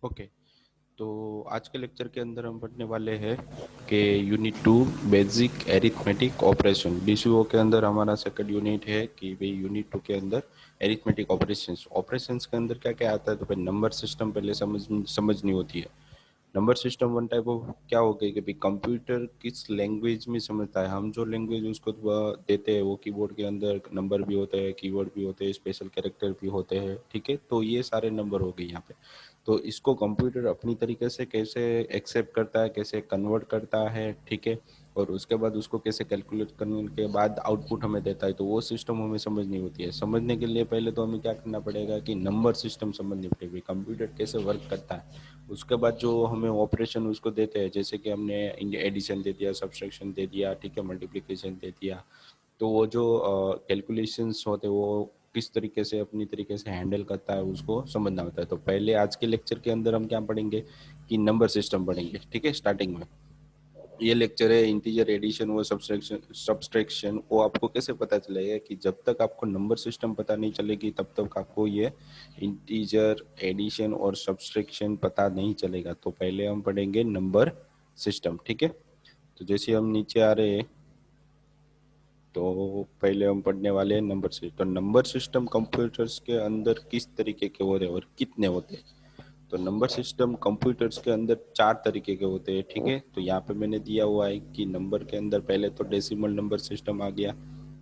Okay. तो आज के लेक्चर के अंदर हम पढ़ने वाले हैं कि unit 2 basic arithmetic operation. BCO के अंदर हमारा सेकंड यूनिट है कि भाई यूनिट 2 के अंदर एरिथमेटिक ऑपरेशंस ऑपरेशंस के अंदर क्या क्या आता है। तो भाई नंबर सिस्टम पहले समझनी होती है। Number system one type of क्या हो गई कि भाई कंप्यूटर किस लैंग्वेज में समझता है। हम जो लैंग्वेज उसको देते हैं वो कीबोर्ड के अंदर नंबर भी होते हैं, कीवर्ड भी होते हैं, स्पेशल कैरेक्टर भी होते हैं। ठीक है, तो ये सारे नंबर हो गए यहाँ पे। तो इसको कंप्यूटर अपनी तरीके से कैसे एक्सेप्ट करता है, कैसे कन्वर्ट करता है, ठीक है, और उसके बाद उसको कैसे कैलकुलेट करने के बाद आउटपुट हमें देता है। तो वो सिस्टम हमें समझनी होती है। समझने के लिए पहले तो हमें क्या करना पड़ेगा कि नंबर सिस्टम समझनी पड़ेगी, कंप्यूटर कैसे वर्क करता है। उसके बाद जो हमें ऑपरेशन उसको देते हैं, जैसे कि हमने एडिशन दे दिया, सब्सट्रैक्शन दे दिया, ठीक है, मल्टीप्लिकेशन दे दिया, तो वो जो कैलकुलेशंस होते हैं वो किस तरीके से अपनी तरीके से हैंडल करता है उसको समझना होता है। तो पहले आज के लेक्चर के अंदर हम क्या पढ़ेंगे कि नंबर सिस्टम पढ़ेंगे। ठीक है, स्टार्टिंग में ये लेक्चर है इंटीजर एडिशन व सब्सट्रैक्शन। वो आपको कैसे पता चलेगा कि जब तक आपको नंबर सिस्टम पता नहीं चलेगी तब तक आपको ये इंटीजर एडिशन और सब्सट्रैक्शन पता नहीं चलेगा। तो पहले हम पढ़ेंगे नंबर सिस्टम। ठीक है, तो जैसे हम नीचे आ रहे हैं तो पहले हम पढ़ने वाले हैं नंबर सिस्टम। तो नंबर सिस्टम कंप्यूटर्स के अंदर किस तरीके के होते हैं और कितने होते हैं। तो नंबर सिस्टम कंप्यूटर्स के अंदर 4 तरीके के होते हैं। ठीक है, तो यहाँ पे मैंने दिया हुआ है कि नंबर के अंदर पहले तो डेसिमल नंबर सिस्टम आ गया।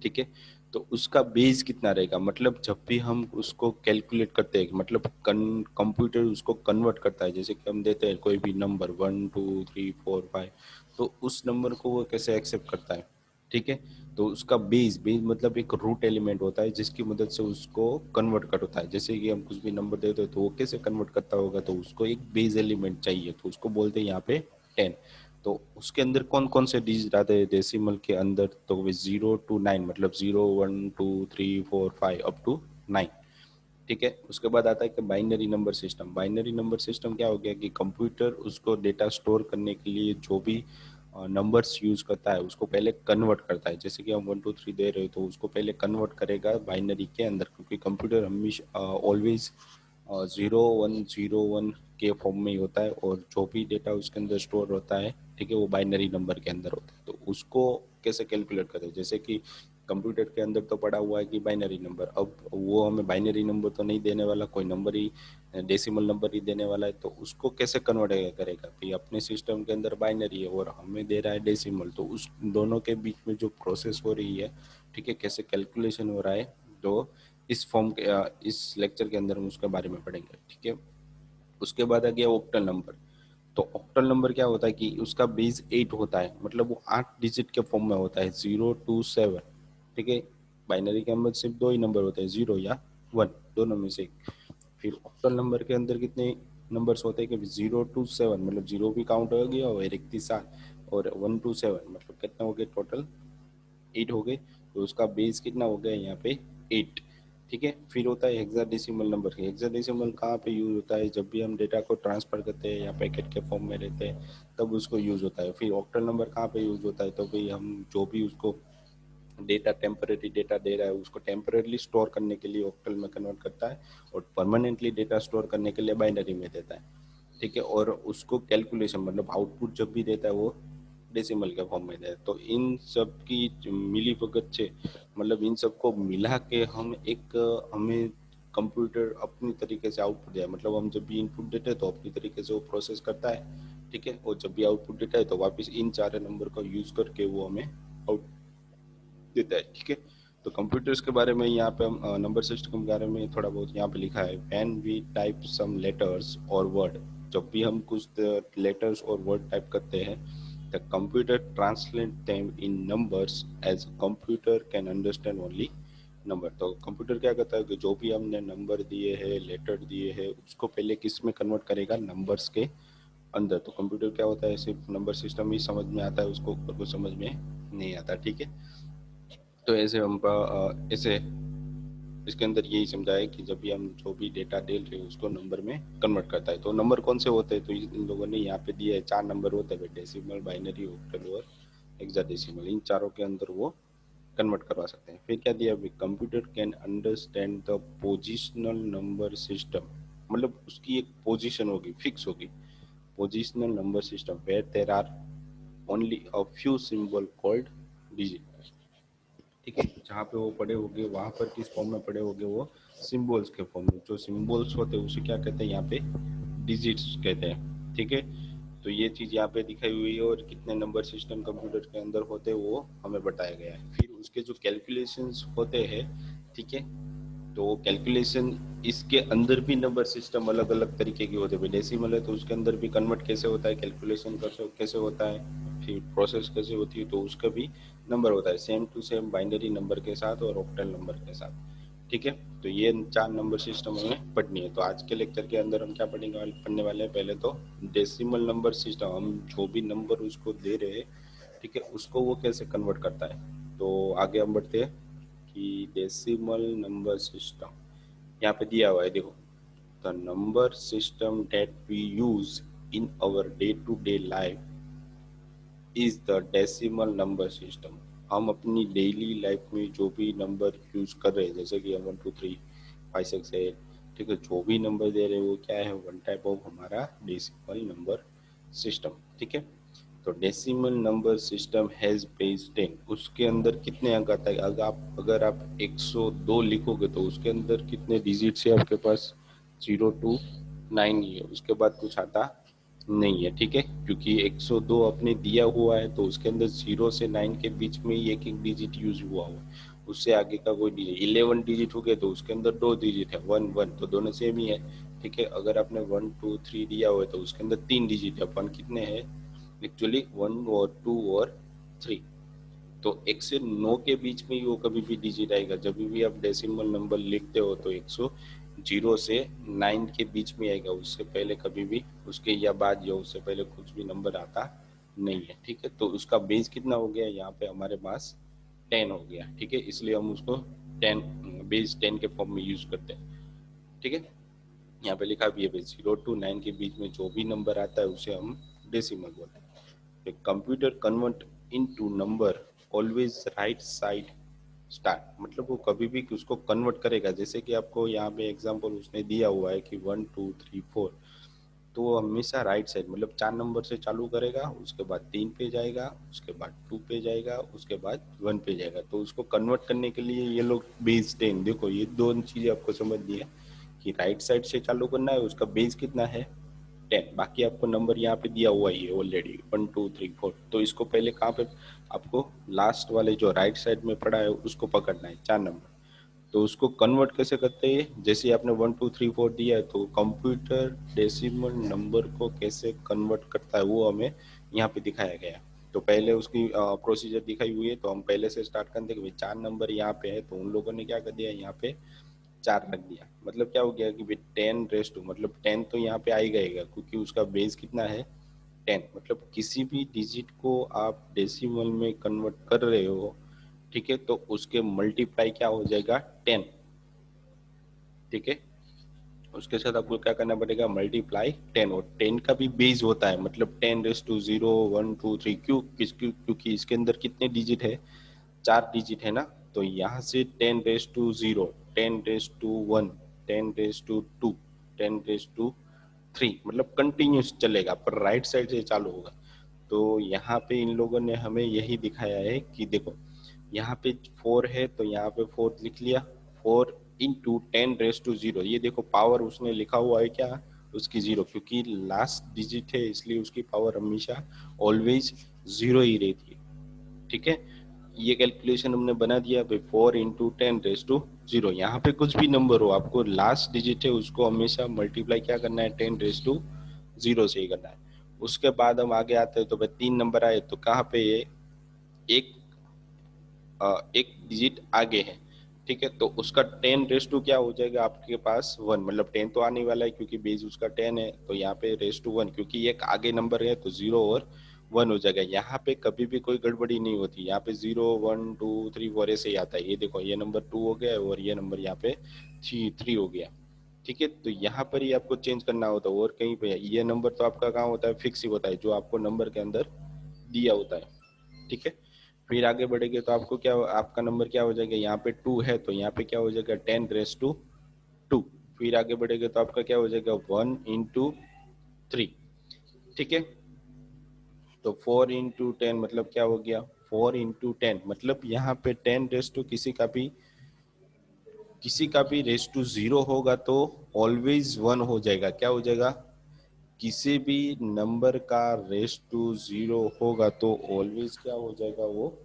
ठीक है, तो उसका बेस कितना रहेगा, मतलब जब भी हम उसको कैलकुलेट करते हैं, मतलब कंप्यूटर उसको कन्वर्ट करता है। जैसे कि हम देते हैं कोई भी नंबर 1 2 3 4 5, तो उस नंबर को वो कैसे एक्सेप्ट करता है। ठीक है, तो उसका बेस मतलब एक रूट एलिमेंट होता है जिसकी मदद से उसको कन्वर्ट करता है। जैसे कि हम कुछ भी नंबर देते हैं तो वो कैसे कन्वर्ट करता होगा, तो उसको एक बेस एलिमेंट चाहिए, तो उसको बोलते हैं यहाँ पे 10। तो उसके अंदर कौन कौन से डिजिट आते हैं डेसिमल के अंदर, तो वे 0 to 9, मतलब 0 1 2 3 4 5 अप टू 9। ठीक है, उसके बाद आता है कि binary number system. Binary number system क्या हो गया कि कंप्यूटर उसको डेटा स्टोर करने के लिए जो भी नंबर्स यूज करता है उसको पहले कन्वर्ट करता है। जैसे कि हम 1 2 3 दे रहे हो तो उसको पहले कन्वर्ट करेगा बाइनरी के अंदर, क्योंकि कंप्यूटर हमेशा ऑलवेज 0 1 0 1 के फॉर्म में ही होता है, और जो भी डेटा उसके अंदर स्टोर होता है, ठीक है, वो बाइनरी नंबर के अंदर होता है। तो उसको कैसे कैलकुलेट करें, जैसे कि कंप्यूटर के अंदर तो पड़ा हुआ है कि बाइनरी नंबर, अब वो हमें बाइनरी नंबर तो नहीं देने वाला, कोई नंबर ही डेसिमल नंबर ही देने वाला है। तो उसको कैसे कन्वर्ट करेगा कि अपने सिस्टम के अंदर बाइनरी है और हमें दे रहा है डेसिमल, तो उस दोनों के बीच में जो प्रोसेस हो रही है, ठीक है, कैसे कैलकुलेशन हो रहा है, तो इस फॉर्म के इस लेक्चर के अंदर हम उसके बारे में पढ़ेंगे। ठीक है, उसके बाद आ गया ऑक्टल नंबर। तो ऑक्टल नंबर क्या होता है कि उसका बेस 8 होता है, मतलब वो 8 डिजिट के फॉर्म में होता है, 0 to 7। ठीक है, बाइनरी के अंदर सिर्फ दो ही नंबर होते हैं, 0 या 1, दोनों में से एक। फिर ऑक्टल नंबर के अंदर कितने नंबर्स होते हैं कि 0 to 7, मतलब जीरो भी काउंट हो गया और एक 3 और 1 to 7, मतलब कितना हो गया टोटल 8 हो गए। तो उसका बेस कितना हो गया यहाँ पे 8। ठीक है, फिर होता है हेक्साडेसिमल नंबर। हेक्साडेसिमल कहाँ पे यूज होता है, जब भी हम डेटा को ट्रांसफर करते हैं या पैकेट के फॉर्म में रहते हैं तब उसको यूज होता है। फिर ऑक्टल नंबर कहाँ पे यूज होता है, तो भाई हम जो भी उसको डेटा टेम्परेरी डेटा दे रहा है उसको टेम्परेरी स्टोर करने के लिए ऑक्टल में कन्वर्ट करता है, और परमानेंटली डेटा स्टोर करने के लिए बाइनरी में देता है। ठीक है, और उसको कैलकुलेशन मतलब आउटपुट जब भी देता है वो डेसिमल के फॉर्म में देता है। तो इन सब की मिली भगत से, मतलब इन सबको मिला के हम एक हमें कंप्यूटर अपनी तरीके से आउटपुट दिया, मतलब हम जब भी इनपुट देते हैं तो अपनी तरीके से वो प्रोसेस करता है। ठीक है, और जब भी आउटपुट देता है तो वापस इन 4 नंबर का यूज करके वो हमें आउट देता है। ठीक है, तो कंप्यूटर्स के बारे में यहाँ पे हम नंबर सिस्टम के बारे में थोड़ा बहुत यहाँ पे लिखा है। When we type some letters और वर्ड, जब भी हम कुछ लेटर्स और वर्ड टाइप करते हैं, the computer translate them in numbers as computer can understand only number. तो कंप्यूटर क्या करता है कि जो भी हमने नंबर दिए हैं, लेटर दिए हैं, उसको पहले किस में कन्वर्ट करेगा, नंबर्स के अंदर। तो कंप्यूटर क्या होता है, सिर्फ नंबर सिस्टम ही समझ में आता है उसको, ऊपर को समझ में नहीं आता। ठीक है, तो ऐसे हम ऐसे इसके अंदर यही समझा है कि जब भी हम जो भी डेटा दे रहे हैं उसको नंबर में कन्वर्ट करता है। तो नंबर कौन से होते हैं, तो इन लोगों ने यहाँ पे दिया है 4 नंबर होते हैं, डेसिमल, बाइनरी, ऑक्टल और हेक्साडेसिमल। इन चारों के अंदर वो कन्वर्ट करवा सकते हैं। फिर क्या दिया, computer can understand the positional number system. मतलब उसकी एक पोजीशन होगी, फिक्स होगी, positional number system where there are only a few symbol called digit. ठीक है, जहाँ पे वो पड़े होंगे वहां पर किस फॉर्म में पड़े होंगे, वो सिंबल्स के फॉर्म में। जो सिंबल्स होते हैं उसे क्या कहते हैं, यहाँ पे डिजिट्स कहते हैं। ठीक है, तो ये चीज यहाँ पे दिखाई हुई है, और कितने नंबर सिस्टम कंप्यूटर के अंदर होते हैं वो हमें बताया गया है। फिर उसके जो कैलकुलेशंस होते हैं, ठीक है, तो कैलकुलेशन इसके अंदर भी नंबर सिस्टम अलग अलग तरीके के होते हैं। डेसिमल है तो उसके अंदर भी कन्वर्ट कैसे होता है, कैलकुलेशन कैसे होता है, फिर प्रोसेस कैसे होती है, तो उसका भी नंबर होता है same to same binary number के साथ और ऑक्टल नंबर के साथ। ठीक है, तो ये 4 नंबर सिस्टम हमें पढ़नी है। तो आज के लेक्चर के अंदर हम क्या पढ़ने वाले हैं, पहले तो डेसिमल नंबर सिस्टम, हम जो भी नंबर उसको दे रहे हैं, ठीक है, उसको वो कैसे कन्वर्ट करता है। तो आगे हम बढ़ते हैं कि डेसिमल नंबर सिस्टम यहाँ पे दिया हुआ है, देखो, the number system that we use in our day to day life is the decimal number system. हम अपनी डेली लाइफ में जो भी नंबर यूज कर रहे हैं, जैसे कि 1 2 3 5 6 8, ठीक है, जो भी नंबर दे रहे हैं वो क्या है, वन टाइप ऑफ हमारा डेसिमल नंबर सिस्टम। ठीक है, तो decimal number system has base 10, उसके अंदर कितने अंक आता है। अगर आप 102 लिखोगे तो उसके अंदर कितने डिजिट है आपके पास, 0 to 9 ही है, उसके बाद कुछ आता नहीं है। ठीक है, क्योंकि 102 आपने दिया हुआ है तो उसके अंदर 0 से 9 के बीच में ही एक एक डिजिट यूज हुआ है, उससे आगे का कोई डिजिट। 11 डिजिट हो गए तो उसके अंदर 2 डिजिट है, 1 1, तो दोनों सेम ही है। ठीक है, अगर आपने 1 2 3 दिया हुआ है तो उसके अंदर 3 डिजिट है, 1 कितने हैं एक्चुअली, 1 और 2 और 3। तो 1 से 9 के बीच में ही वो कभी भी डिजिट आएगा। जब भी आप डेसिमल नंबर लिखते हो तो 0 से 9 के बीच में आएगा, उससे पहले कभी भी उसके या बाद या उससे पहले कुछ भी नंबर आता नहीं है। ठीक है, तो उसका बेस कितना हो गया, यहाँ पे हमारे पास 10 हो गया। ठीक है, इसलिए हम उसको 10, बेस 10 के फॉर्म में यूज करते हैं। ठीक है, यहाँ पे लिखा भी है 0 to 9 के बीच में जो भी नंबर आता है उसे हम डेसिमल बोलते हैं। A computer convert into number always right side start, मतलब वो कभी भी उसको कन्वर्ट करेगा। जैसे कि आपको यहाँ पे एग्जांपल उसने दिया हुआ है कि 1 2 3 4, तो वो हमेशा राइट साइड, मतलब 4 नंबर से चालू करेगा, उसके बाद 3 पे जाएगा, उसके बाद 2 पे जाएगा, उसके बाद 1 पे जाएगा। तो उसको कन्वर्ट करने के लिए ये लोग बेस 10, देखो ये दोनों चीजें आपको समझनी है कि राइट साइड से चालू करना है, उसका बेस कितना है 10, बाकी आपको नंबर यहाँ पे दिया हुआ ही है ऑलरेडी 1 2 3 4। तो इसको पहले कहाँ पे आपको लास्ट वाले जो राइट साइड में पड़ा है उसको पकड़ना है, 4 नंबर। तो उसको कन्वर्ट कैसे करते हैं, जैसे आपने 1 2 3 4 दिया है तो कंप्यूटर डेसिमल नंबर को कैसे कन्वर्ट करता है वो हमें यहाँ पे दिखाया गया है। तो पहले उसकी प्रोसीजर दिखाई हुई है, तो हम पहले से स्टार्ट करते हैं कि 4 नंबर यहाँ पे है, तो उन लोगों ने क्या कर दिया, यहाँ पे 4 रख दिया। मतलब क्या हो गया कि भाई 10 रेस टू, मतलब 10 तो यहाँ पे आएगा ही, क्योंकि उसका बेस कितना है 10। मतलब किसी भी डिजिट को आप डेसिमल में कन्वर्ट कर रहे हो, ठीक है, तो उसके मल्टीप्लाई क्या हो जाएगा 10। ठीक है, उसके साथ आपको क्या करना पड़ेगा, मल्टीप्लाई 10, और 10 का भी बेस होता है, मतलब 10 रेस टू 0 1 2 3, क्योंकि इसके अंदर कितने डिजिट है, 4 डिजिट है ना। तो यहाँ से 10 raise to 0, 10 raise to 1, 10 raise to 2, 10 raise to 3, मतलब कंटिन्यूस चलेगा पर राइट साइड से चालू होगा। तो यहाँ पे इन लोगों ने हमें यही दिखाया है कि देखो यहाँ पे 4 है तो यहाँ पे 4 लिख लिया, 4 into 10 रेस टू 0, ये देखो पावर उसने लिखा हुआ है क्या, उसकी 0, क्योंकि लास्ट डिजिट है इसलिए उसकी पावर हमेशा ऑलवेज 0 ही रहती है। ठीक है, ये कैलकुलेशन हमने बना दिया भाई, 4 into 10 रेस टू 0, यहाँ पे कुछ भी नंबर हो, आपको लास्ट डिजिट है उसको हमेशा मल्टीप्लाई क्या करना है, 10 रेस टू 0 से ही करना है। उसके बाद हम आगे आते हैं तो भाई 3 नंबर आए तो कहाँ पे ये एक एक डिजिट आगे है। ठीक है, तो उसका 10 रेस टू क्या हो जाएगा आपके पास 1, मतलब 10 तो आने वाला है क्योंकि बेस उसका 10 है, तो यहाँ पे रेस टू 1, क्योंकि एक आगे नंबर है तो 0 और 1 हो जाएगा। यहाँ पे कभी भी कोई गड़बड़ी नहीं होती, यहाँ पे 0 1 2 3 4 ऐसे ही आता है। ये देखो ये नंबर 2 हो गया और ये नंबर यहाँ पे 3 हो गया। ठीक है, तो यहाँ पर ही आपको चेंज करना होता है, और कहीं पे ये नंबर तो आपका कहाँ होता है, फिक्स ही होता है, जो आपको नंबर के अंदर दिया होता है। ठीक है, फिर आगे बढ़ेंगे तो आपका नंबर क्या हो जाएगा, यहाँ पे 2 है तो यहाँ पे क्या हो जाएगा 10 रेस टू 2। फिर आगे बढ़ेगा तो आपका क्या हो जाएगा 1 into 3, ठीक है। तो 4 into 10 मतलब क्या हो गया 4 into 10 मतलब यहाँ पे 10 रेस टू किसी का भी रेस टू 0 होगा तो ऑलवेज 1 हो जाएगा। क्या हो जाएगा, किसी भी नंबर का रेस टू 0 होगा तो ऑलवेज क्या हो जाएगा, वो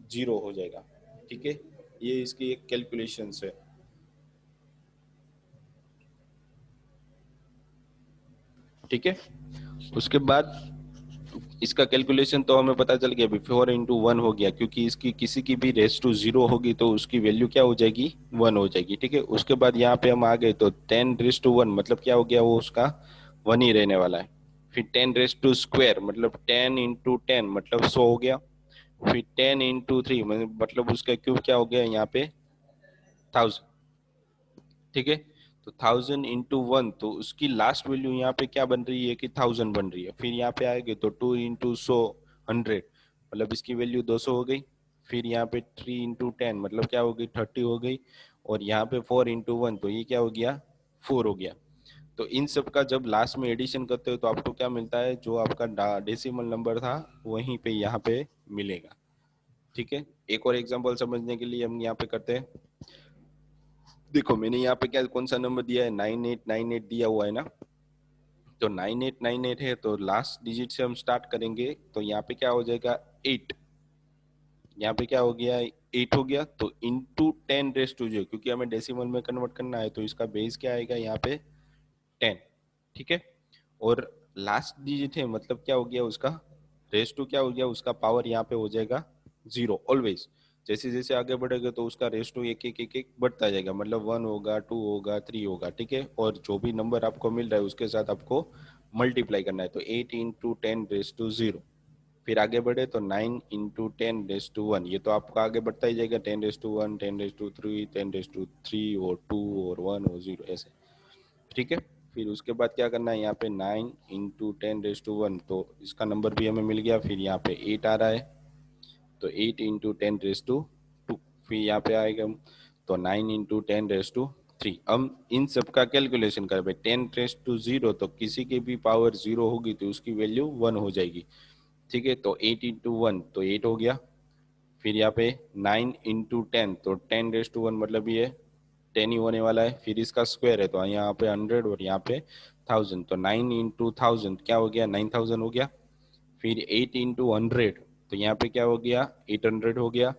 0 हो जाएगा, ठीक है। ये इसकी एक कैलकुलेशन है, ठीक है। उसके बाद इसका कैलकुलेशन तो हमें पता चल गया, अभी 4 into 1 हो गया, क्योंकि इसकी किसी की भी रेस टू 0 होगी तो उसकी वैल्यू क्या हो जाएगी 1 हो जाएगी, ठीक है। उसके बाद यहाँ पे हम आ गए तो 10 रेस टू 1 मतलब क्या हो गया, वो उसका 1 ही रहने वाला है। फिर 10 रेस टू स्क्वायर मतलब 10 into 10 मतलब 100 हो गया। फिर 10 into 3 मतलब उसका क्यूब क्या हो गया यहाँ पे 1000, ठीक है। तो 1000 into 1 तो उसकी लास्ट वैल्यू यहाँ पे क्या बन रही है कि 1000 बन रही है। फिर यहाँ पे आएंगे तो 2 into 100 100 मतलब इसकी वैल्यू 200 हो गई। फिर यहाँ पे 3 into 10 मतलब क्या हो गई 30 हो गई। और यहाँ पे 4 into 1 तो ये क्या हो गया 4 हो गया। तो इन सब का जब लास्ट में एडिशन करते हो तो आपको क्या मिलता है, जो आपका डेसिमल नंबर था वहीं पे यहाँ पे मिलेगा, ठीक है। एक और एग्जांपल समझने के लिए हम यहाँ पे करते हैं। देखो मैंने यहाँ पे क्या कौन सा नंबर दिया है 9898 दिया हुआ है ना। तो 9898 है तो लास्ट डिजिट से हम स्टार्ट करेंगे तो यहाँ पे क्या हो जाएगा 8। यहाँ पे क्या हो गया 8 हो गया तो इंटू 10 रेस टू 0, क्योंकि हमें डेसिमल में कन्वर्ट करना है तो इसका बेस क्या आएगा यहाँ पे 10, ठीक है। और लास्ट डिजिट है मतलब क्या हो गया उसका रेस टू क्या हो गया, उसका पावर यहाँ पे हो जाएगा 0 ऑलवेज। जैसे जैसे आगे बढ़ेगा तो उसका रेस टू एक एक एक एक बढ़ता जाएगा, मतलब 1 होगा 2 होगा 3 होगा, ठीक है। और जो भी नंबर आपको मिल रहा है उसके साथ आपको मल्टीप्लाई करना है। तो 8 into 10 रेस टू 0। फिर आगे बढ़े तो 9 into 10 रेस टू 1, ये तो आपका आगे बढ़ता ही जाएगा 10 raise to 1 10 raise to 3 10 raise to 3 और 2 और 1 और 0 ऐसे, ठीक है। फिर उसके बाद क्या करना है, यहाँ पे 9 into 10 रेस टू 1 तो इसका नंबर भी हमें मिल गया। फिर यहाँ पे 8 आ रहा है तो 8 into 10 रेस टू 2। फिर यहाँ पे आएगा हम तो 9 into 10 रेस टू 3। हम इन सब का कैलकुलेशन कर भाई 10 रेस टू 0 तो किसी की भी पावर 0 होगी तो उसकी वैल्यू 1 हो जाएगी, ठीक है। तो 8 into 1 तो 8 हो गया। फिर यहाँ पे 9 into 10 तो 10 रेस टू 1 मतलब ये 10 ही होने वाला है। फिर इसका स्क्वायर है तो यहाँ पे 100 और यहाँ पे 1000 तो 9 into 1000 क्या हो गया 9000 हो गया। फिर 8 into 100 तो यहाँ पे क्या हो गया 800 हो गया।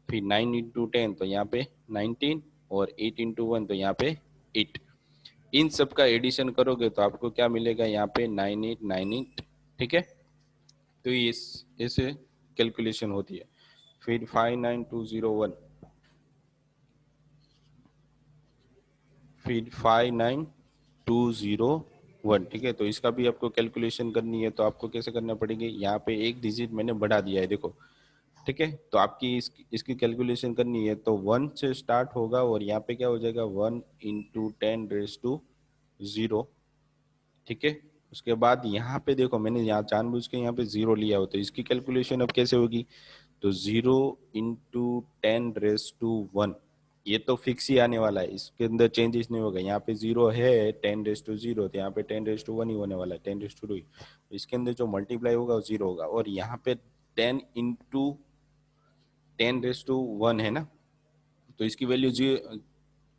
फिर 9 into 10 तो यहाँ पे 19 और 8 into 1 तो यहाँ पे 8। इन सब का एडिशन करोगे तो आपको क्या मिलेगा यहाँ पे 9898, ठीक है। तो इस ऐसे कैलकुलेशन होती है। फिर 59201, फिर 59201, ठीक है। तो इसका भी आपको कैलकुलेशन करनी है तो आपको कैसे करना पड़ेगी, यहाँ पे एक डिजिट मैंने बढ़ा दिया है देखो, ठीक है। तो आपकी इसकी कैलकुलेशन करनी है तो 1 से स्टार्ट होगा और यहाँ पे क्या हो जाएगा 1 into 10 रेस टू 0, ठीक है। उसके बाद यहाँ पे देखो मैंने यहाँ जानबूझ के यहाँ पे 0 लिया हो तो इसकी कैलकुलेशन अब कैसे होगी, तो 0 into 10 रेस टू 1 ये तो फिक्स ही आने वाला है, इसके अंदर चेंजेस नहीं होगा। यहाँ पे 0 है 10 रेस टू 0 तो यहाँ पे 10 रेस टू 1 ही होने वाला है 10 रेस टू 2। इसके अंदर जो मल्टीप्लाई होगा वो 0 होगा। और यहाँ पे 10 into 10 रेस टू 1 है ना, तो इसकी वैल्यू जी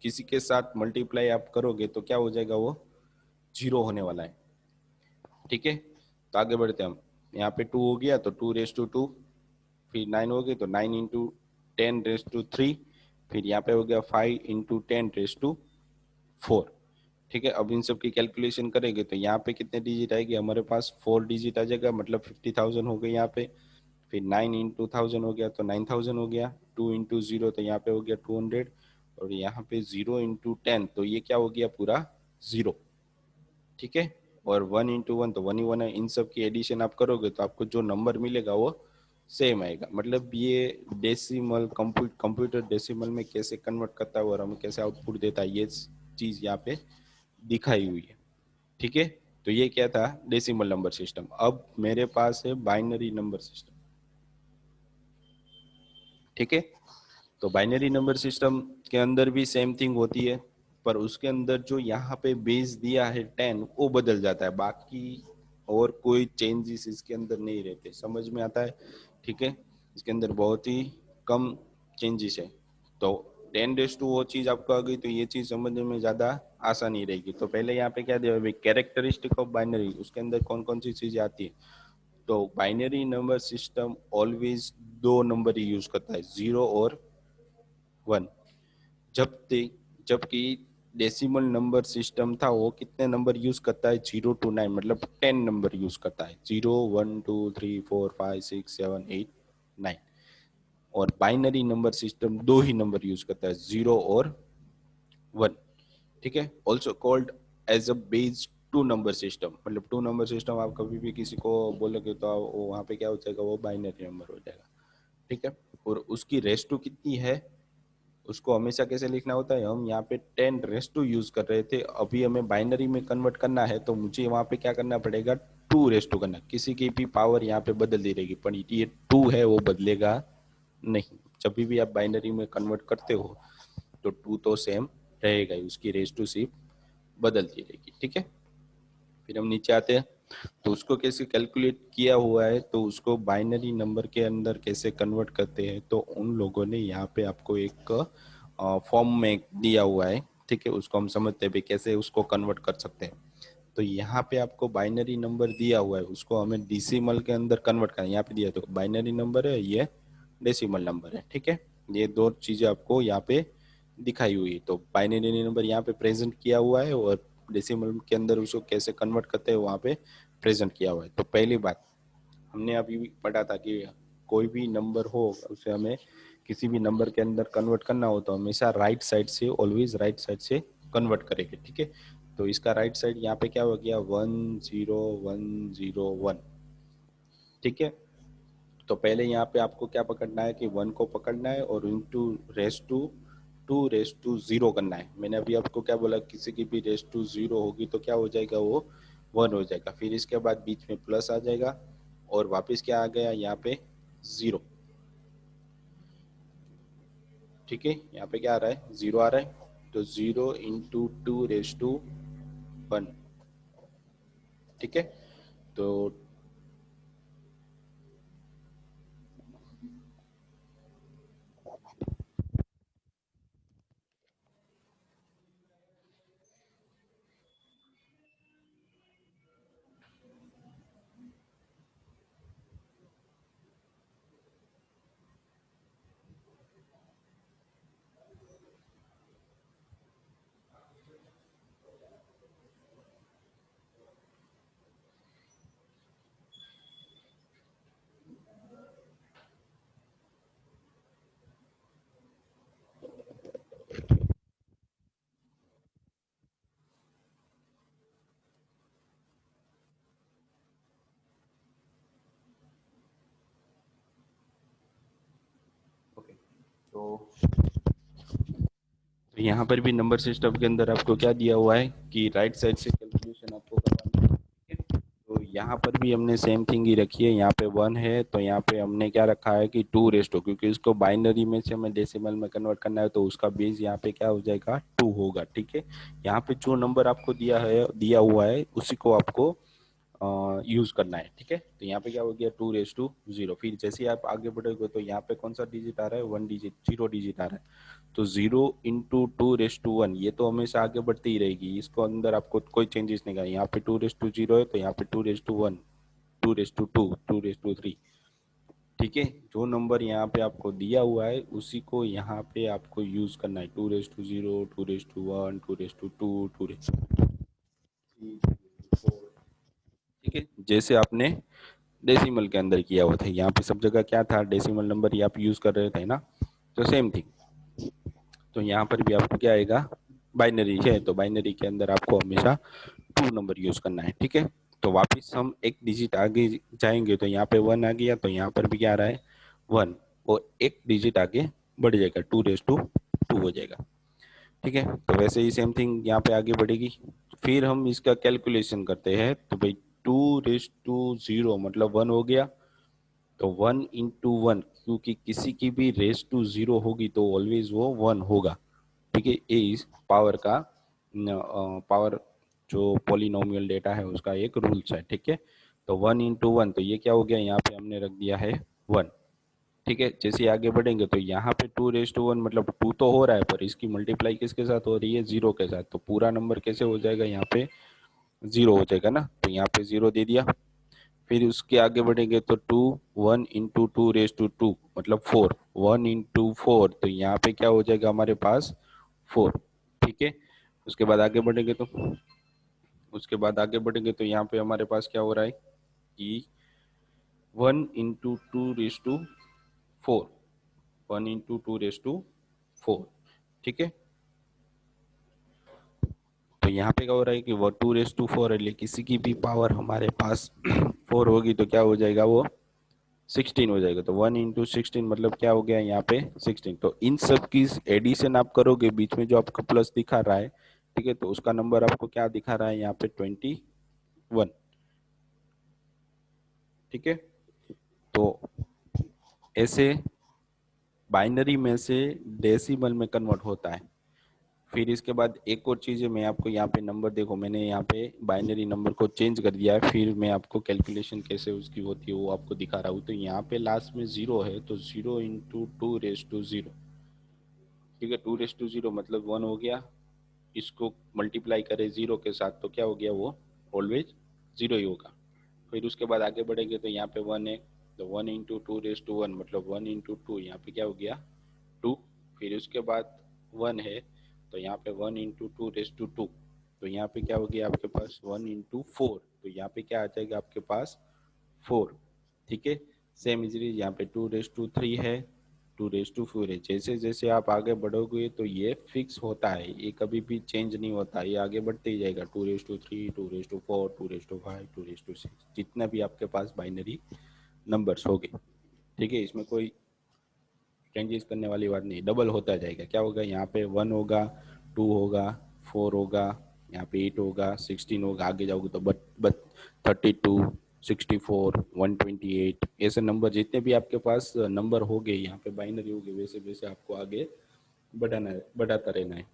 किसी के साथ मल्टीप्लाई आप करोगे तो क्या हो जाएगा, वो 0 होने वाला है, ठीक है। तो आगे बढ़ते हैं हम। यहाँ पे 2 हो गया तो 2 रेस टू 2। फिर 9 हो गई तो 9 into 10 रेस टू 3। फिर यहाँ पे हो गया 5 into 10 रेस टू 4, ठीक है। अब इन सब की कैलकुलेशन करेंगे तो यहाँ पे कितने डिजिट आएगी, हमारे पास 4 डिजिट आ जाएगा, मतलब 50,000 हो गई यहाँ पे। फिर 9 into 1000 हो गया तो 9000 हो गया। 2 into 0 तो यहाँ पे हो गया 200। और यहाँ पे 0 into 10 तो ये क्या हो गया पूरा 0, ठीक है। और 1 into 1 तो 1 ही 1 है। इन सब की एडिशन आप करोगे तो आपको जो नंबर मिलेगा वो सेम आएगा। मतलब ये डेसिमल कंप्यूटर डेसिमल में कैसे कन्वर्ट करता है और हमें कैसे आउटपुट देता है ये चीज यहाँ पे दिखाई हुई है, ठीक है। तो ये क्या था डेसिमल नंबर सिस्टम। अब मेरे पास है बाइनरी नंबर सिस्टम, ठीक है। तो बाइनरी नंबर सिस्टम के अंदर भी सेम थिंग होती है। पर उसके अंदर जो यहाँ पे बेस दिया है 10 वो बदल जाता है, बाकी और कोई चेंजेस इसके अंदर नहीं रहते। समझ में आता है? ठीक है, इसके अंदर बहुत ही कम चेंजेस है। तो 10 वो चीज आपको आ गई तो ये चीज समझने में ज्यादा आसानी रहेगी। तो पहले यहाँ पे क्या दिया है, कैरेक्टरिस्टिक ऑफ बाइनरी, उसके अंदर कौन कौन सी चीजें आती है। तो बाइनरी नंबर सिस्टम ऑलवेज दो नंबर ही यूज करता है, 0 और 1। जबकि डेसिमल नंबर सिस्टम था वो कितने नंबर यूज करता है, 0 to 9, मतलब 10 नंबर यूज करता है, 0 1 2 3 4 5 6 7 8 9। और बाइनरी नंबर सिस्टम दो ही नंबर यूज करता है, 0 और 1। ठीक है, also called as a base two number system, मतलब टू नंबर सिस्टम आप कभी भी किसी को बोलोगे तो वहाँ पे क्या हो जाएगा, वो बाइनरी नंबर हो जाएगा। ठीक है, और उसकी रेशो कितनी है उसको हमेशा कैसे लिखना होता है, हम यहाँ पे 10 रेस टू यूज कर रहे थे, अभी हमें बाइनरी में कन्वर्ट करना है तो मुझे वहाँ पे क्या करना पड़ेगा, 2 रेस टू करना। किसी की भी पावर यहाँ पे बदलती रहेगी पर ये 2 है वो बदलेगा नहीं। जब भी आप बाइनरी में कन्वर्ट करते हो तो 2 तो सेम रहेगा ही, उसकी रेस टू सिर्फ बदलती रहेगी। ठीक है, फिर हम नीचे आते हैं तो उसको कैसे कैलकुलेट किया हुआ है, तो उसको बाइनरी नंबर के अंदर कैसे कन्वर्ट करते हैं, तो उन लोगों ने यहाँ पे आपको एक फॉर्म में दिया हुआ है। ठीक है, उसको हम समझते हैं भी कैसे उसको कन्वर्ट कर सकते हैं। तो यहाँ पे आपको बाइनरी नंबर दिया हुआ है, उसको हमें डेसिमल के अंदर कन्वर्ट करना है। यहाँ पे दिया तो बाइनरी नंबर है, ये डेसिमल नंबर है। ठीक है, ये दो चीजें आपको यहाँ पे दिखाई हुई है। तो बाइनरी नंबर यहाँ पे प्रेजेंट किया हुआ है और डेसिमल के अंदर उसको कैसे कन्वर्ट करते हैं वहाँ पे प्रेजेंट किया हुआ है। तो पहली बात हमने अभी भी पढ़ा था कि कोई भी नंबर हो उसे हमें किसी भी नंबर के अंदर कन्वर्ट करना हो तो हमेशा राइट साइड से, ऑलवेज राइट साइड से कन्वर्ट करेंगे। ठीक है, तो इसका राइट साइड यहाँ पे क्या हो गया, 1 0 1 0 1। ठीक है, तो पहले यहाँ पे आपको क्या पकड़ना है कि 1 को पकड़ना है और into raise to 2 raise to 0 करना है। मैंने अभी आपको क्या बोला, किसी की भी रेस टू 0 होगी तो क्या हो जाएगा, वो 1 हो जाएगा। फिर इसके बाद बीच में प्लस आ जाएगा और वापस क्या आ गया यहाँ पे 0। ठीक है, यहाँ पे क्या आ रहा है, 0 आ रहा है, तो 0 × 2 रेस टू 1। ठीक है, तो ओके, तो यहाँ पर भी नंबर सिस्टम के अंदर आपको क्या दिया हुआ है कि राइट साइड से कैलकुलेशन आपको करवाना है। ठीक है? तो यहाँ पर भी हमने सेम थिंग ही रखी है, यहाँ पे 1 है तो यहाँ पे हमने क्या रखा है कि 2 रेस टू, क्योंकि इसको बाइनरी में से हमें डेसिमल में कन्वर्ट करना है तो उसका बेस यहाँ पे क्या हो जाएगा, 2 होगा। ठीक है, यहाँ पे जो नंबर आपको दिया हुआ है उसी को आपको यूज करना है। ठीक है, तो यहाँ पे क्या हो गया, 2 रेस टू 0। फिर जैसे ही आप आगे बढ़ोगे तो यहाँ पे कौन सा डिजिट आ रहा है, 1 डिजिट, 0 डिजिट आ रहा है। तो 0 × 2 रेस टू 1 ये तो हमेशा आगे बढ़ती ही रहेगी, इसको अंदर आपको कोई चेंजेस नहीं करना। यहाँ पे 2 रेस टू 0 है तो यहाँ पे 2 raise to 1, 2 raise to 2, 2 raise to 3। ठीक है, जो नंबर यहाँ पे आपको दिया हुआ है उसी को यहाँ पे आपको यूज करना है, 2 raise to 0, 2 raise to 1, 2 raise to 2, 2 raise to 3। ठीक है, जैसे आपने डेसिमल के अंदर किया हुआ था, यहाँ पे सब जगह क्या था, डेसिमल नंबर ही आप यूज कर रहे थे ना, तो सेम थिंग। तो यहाँ पर भी आपको क्या आएगा, बाइनरी है तो बाइनरी के अंदर आपको हमेशा 2 नंबर यूज करना है। ठीक है, तो वापस हम एक डिजिट आगे जाएंगे तो यहाँ पे 1 आ गया, तो यहाँ पर भी क्या आ रहा है, 1, और एक डिजिट आगे बढ़ जाएगा, 2 रेस टू 2 हो जाएगा। ठीक है, तो वैसे ही सेम थिंग यहाँ पे आगे बढ़ेगी। फिर हम इसका कैलकुलेशन करते हैं तो भाई 2 रेस टू 0 मतलब 1 हो गया, तो 1 × 1, क्योंकि किसी की भी रेस टू 0 होगी तो ऑलवेज वो 1 होगा। ठीक है, ये इस पावर का पावर जो पॉलिनोमियल डेटा है उसका एक रूल्स है, ठीक है। तो 1 × 1, तो ये क्या हो गया, यहाँ पे हमने रख दिया है 1, ठीक है। जैसे आगे बढ़ेंगे तो यहाँ पे 2⁻1 मतलब 2 तो हो रहा है, पर इसकी मल्टीप्लाई किसके साथ हो रही है, 0 के साथ, तो पूरा नंबर कैसे हो जाएगा, यहाँ पे 0 हो जाएगा ना, तो यहाँ पे 0 दे दिया। फिर उसके आगे बढ़ेंगे तो 1 × 2 मतलब 4, 1 × 4, तो यहाँ पे क्या हो जाएगा हमारे पास 4, ठीक है। उसके बाद आगे बढ़ेंगे तो यहाँ पे हमारे पास क्या हो रहा है कि 1 × 2⁴, 1 × 2⁴, ठीक है। तो यहाँ पे क्या हो रहा है कि वो 2⁴ है, किसी की भी पावर हमारे पास 4 होगी तो क्या हो जाएगा, वो 16 हो जाएगा। तो 1 × 16 मतलब क्या हो गया यहाँ पे 16। तो इन सब की एडिशन आप करोगे, बीच में जो आपका प्लस दिखा रहा है, ठीक है, तो उसका नंबर आपको क्या दिखा रहा है यहाँ पे 21, ठीक है। तो ऐसे बाइनरी में से डेसिमल में कन्वर्ट होता है। फिर इसके बाद एक और चीज़ है, मैं आपको यहाँ पे नंबर देखो, मैंने यहाँ पे बाइनरी नंबर को चेंज कर दिया है, फिर मैं आपको कैलकुलेशन कैसे उसकी होती है वो आपको दिखा रहा हूँ। तो यहाँ पे लास्ट में 0 है, तो 0 × 2⁻0, ठीक है। 2⁻0 मतलब 1 हो गया, इसको मल्टीप्लाई करें 0 के साथ तो क्या हो गया, वो ऑलवेज 0 ही होगा। फिर उसके बाद आगे बढ़ेंगे तो यहाँ पे 1 है, तो 1 × 2⁻1 मतलब 1 × 2, यहाँ पे क्या हो गया 2। फिर उसके बाद 1 है, तो यहाँ पे 1 × 2⁻2, तो यहाँ पे क्या हो गया आपके पास 1 × 4, तो यहाँ पे क्या आ जाएगा आपके पास 4, ठीक है। सेम इजली यहाँ पे 2⁻3 है, 2⁻4 है। जैसे जैसे आप आगे बढ़ोगे तो ये फिक्स होता है, ये कभी भी चेंज नहीं होता, ये आगे बढ़ते ही जाएगा, 2⁻3, 2⁻4, 2⁻5, 2⁻6, जितना भी आपके पास बाइनरी नंबर्स होंगे, ठीक है। इसमें कोई चेंजेस करने वाली बात नहीं, डबल होता जाएगा। क्या होगा, यहाँ पे 1 होगा, 2 होगा, 4 होगा, यहाँ पे 8 होगा, 16 होगा, आगे जाओगे तो बट 32, 64, 128, ऐसे नंबर जितने भी आपके पास नंबर हो गए यहाँ पे बाइनरी हो गए, वैसे वैसे आपको आगे बढ़ाना है, बढ़ाता रहना है,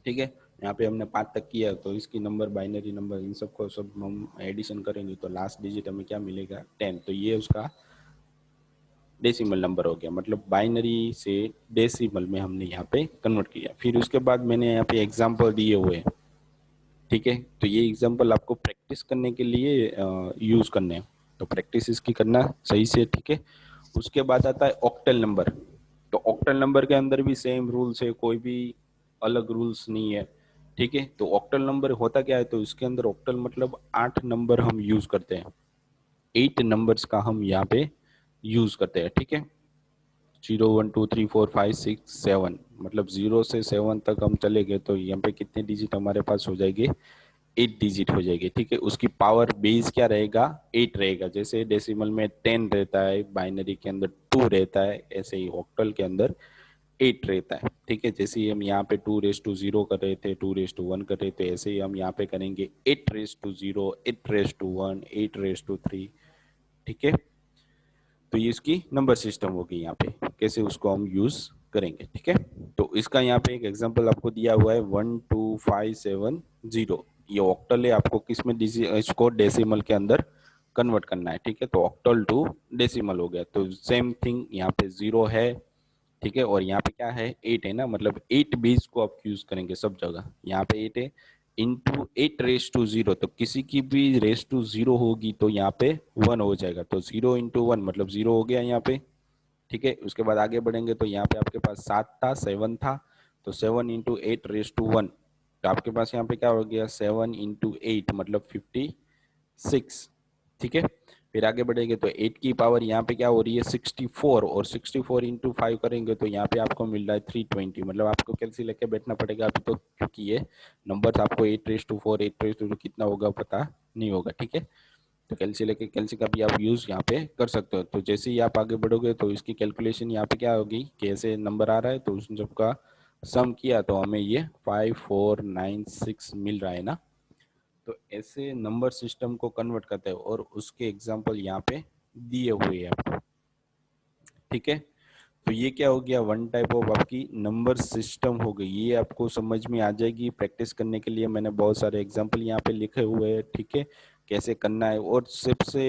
ठीक है। यहाँ पे हमने 5 तक किया, तो इसकी नंबर बाइनरी नंबर इन सबको सब हम एडिशन करेंगे तो लास्ट डिजिट हमें क्या मिलेगा 10, तो ये उसका डेसिमल नंबर हो गया, मतलब बाइनरी से डेसिमल में हमने यहाँ पे कन्वर्ट किया। फिर उसके बाद मैंने यहाँ पे एग्जांपल दिए हुए हैं, ठीक है। तो ये एग्जांपल आपको प्रैक्टिस करने के लिए यूज करने हैं, तो प्रैक्टिस इसकी करना सही से, ठीक है। उसके बाद आता है ऑक्टल नंबर। तो ऑक्टल नंबर के अंदर भी सेम रूल्स है, कोई भी अलग रूल्स नहीं है, ठीक है। तो ऑक्टल नंबर होता क्या है, तो इसके अंदर ऑक्टल मतलब 8 नंबर हम यूज करते हैं, 8 नंबर्स का हम यहाँ पे यूज करते हैं, ठीक है। 0 1 2 3 4 5 6 7 मतलब 0 से 7 तक हम चले गए तो यहाँ पे कितने डिजिट हमारे पास हो जाएंगे, 8 डिजिट हो जाएगी, ठीक है। उसकी पावर बेस क्या रहेगा, 8 रहेगा। जैसे डेसिमल में 10 रहता है, बाइनरी के अंदर 2 रहता है, ऐसे ही ऑक्टल के अंदर 8 रहता है, ठीक है। जैसे ही हम यहाँ पे 2⁻0 कर रहे थे, 2⁻1 कर रहे थे, ऐसे ही हम यहाँ पे करेंगे 8⁻0, 8⁻1, 8⁻3, ठीक है। तो ये इसकी नंबर सिस्टम होगी, यहाँ पे कैसे उसको हम यूज करेंगे, ठीक है। तो इसका यहाँ पे एक एग्जांपल आपको दिया हुआ है 12570, ये ऑक्टल है, आपको किस में इसको डेसिमल के अंदर कन्वर्ट करना है, ठीक है। तो ऑक्टल टू डेसिमल हो गया, तो सेम थिंग यहाँ पे 0 है, ठीक है। और यहाँ पे क्या है 8 है ना, मतलब 8 बेस को आप यूज करेंगे सब जगह, यहाँ पे 8 है, इंटू 8⁻0, तो किसी की भी रेस टू 0 होगी तो यहाँ पे 1 हो जाएगा, तो 0 × 1 मतलब 0 हो गया यहाँ पे, ठीक है। उसके बाद आगे बढ़ेंगे तो यहाँ पे आपके पास 7 था, 7 था, तो 7 × 8⁻1, तो आपके पास यहाँ पे क्या हो गया 7 × 8 मतलब 56, ठीक है। फिर आगे बढ़ेंगे तो 8 की पावर यहाँ पे क्या हो रही है 64, और 64 × 5 करेंगे तो यहाँ पे आपको मिल रहा है 320, मतलब आपको कैलसी लेके बैठना पड़ेगा अभी तो, क्योंकि ये नंबर आपको 8⁻4, 8⁻2 कितना होगा पता नहीं होगा, ठीक है। तो कैलसी लेके कैलसी का भी आप यूज यहाँ पे कर सकते हो। तो जैसे ही आप आगे बढ़ोगे तो इसकी कैलकुलेशन यहाँ पे क्या होगी, कैसे नंबर आ रहा है तो उस सबका सम किया तो हमें ये 5496 मिल रहा है ना। तो ऐसे नंबर सिस्टम को कन्वर्ट करते हैं, और उसके एग्जाम्पल यहाँ पे दिए हुए हैं आपको, ठीक है। तो ये क्या हो गया, वन टाइप ऑफ आपकी नंबर सिस्टम हो गई। ये आपको समझ में आ जाएगी। प्रैक्टिस करने के लिए मैंने बहुत सारे एग्जांपल यहाँ पे लिखे हुए हैं, ठीक है, कैसे करना है। और सबसे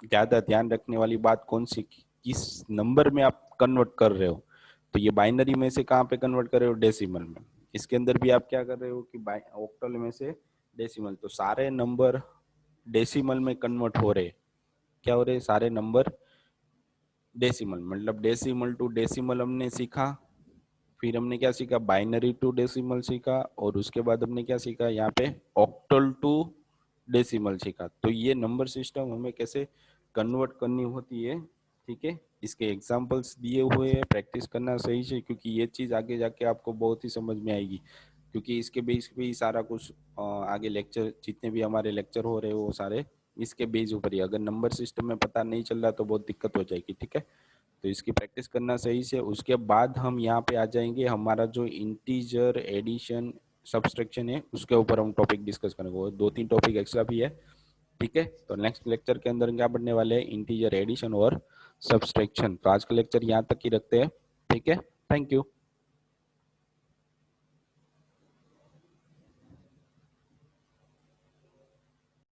ज्यादा ध्यान रखने वाली बात कौन सी, किस नंबर में आप कन्वर्ट कर रहे हो। तो ये बाइनरी में से कहाँ पे कन्वर्ट कर रहे हो, डेसिमल में। इसके अंदर भी आप क्या कर रहे हो कि ऑक्टल में से डेसिमल। तो सारे नंबर डेसिमल में कन्वर्ट हो रहे, क्या हो रहे, सारे नंबर डेसिमल, मतलब डेसिमल टू डेसिमल हमने सीखा। फिर हमने क्या सीखा, बाइनरी टू डेसिमल सीखा। और उसके बाद हमने क्या सीखा, यहाँ पे ऑक्टल टू डेसिमल सीखा। तो ये नंबर सिस्टम हमें कैसे कन्वर्ट करनी होती है, ठीक है। इसके एग्जांपल्स दिए हुए हैं, प्रैक्टिस करना सही से, क्योंकि ये चीज आगे जाके आपको बहुत ही समझ में आएगी। क्योंकि इसके बेस पे ही सारा कुछ आगे लेक्चर, जितने भी हमारे लेक्चर हो रहे हैं वो सारे इसके बेस ऊपर ही। अगर नंबर सिस्टम में पता नहीं चल रहा तो बहुत दिक्कत हो जाएगी, ठीक है। तो इसकी प्रैक्टिस करना सही से। उसके बाद हम यहाँ पे आ जाएंगे, हमारा जो इंटीजर एडिशन सब्सट्रैक्शन है उसके ऊपर हम टॉपिक डिस्कस करेंगे। वो 2-3 टॉपिक एक्स्ट्रा भी है, ठीक है। तो नेक्स्ट लेक्चर के अंदर क्या पढ़ने वाले हैं, इंटीजर एडिशन और सब्सट्रैक्शन। तो आज का लेक्चर यहाँ तक ही रखते हैं, ठीक है। Thank you.